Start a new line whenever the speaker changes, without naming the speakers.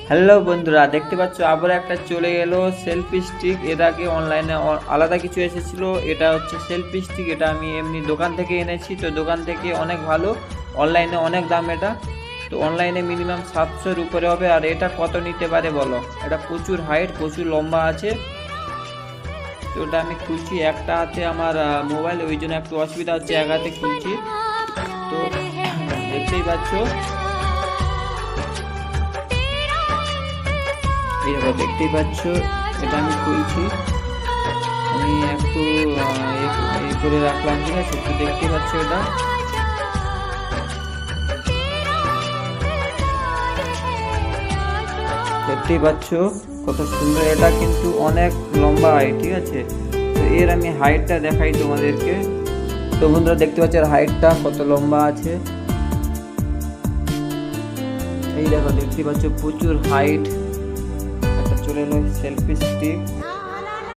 Hello বন্ধুরা, দেখতে পাচ্ছ আবার একটা চলে এলো সেলফি স্টিক। এর আগে অনলাইনে আলাদা কিছু এসেছিল, এটা হচ্ছে সেলফি স্টিক। এটা আমি এমনি দোকান থেকে এনেছি, তো দোকান থেকে অনেক ভালো, অনলাইনে অনেক দাম এটা। তো অনলাইনে মিনিমাম 700-এর উপরে হবে। আর এটা কত নিতে পারে বলো? এটা প্রচুর হাইট, প্রচুর লম্বা আছে। তো ওটা আমি খুলছি, একটা হাতে আমার মোবাইল, ওই জন্য একটু অসুবিধা হচ্ছে, এক হাতে খুলছি। তো দেখতেই পাচ্ছ, এইভাবে দেখতেই পাচ্ছ, এটা আমি খুলছি। আমি একটু করে রাখলাম, ঠিক আছে? একটু দেখতেই পাচ্ছ, এটা দেখতেই পাচ্ছ কত সুন্দর। এটা কিন্তু অনেক লম্বা হাইট, ঠিক আছে? তো এর আমি হাইটটা দেখাই তোমাদেরকে। তো বন্ধুরা দেখতে পাচ্ছ এর হাইটটা কত লম্বা আছে। এই দেখো, দেখতে পাচ্ছ প্রচুর হাইট। একটা চলে এলো সেলফি স্টিক।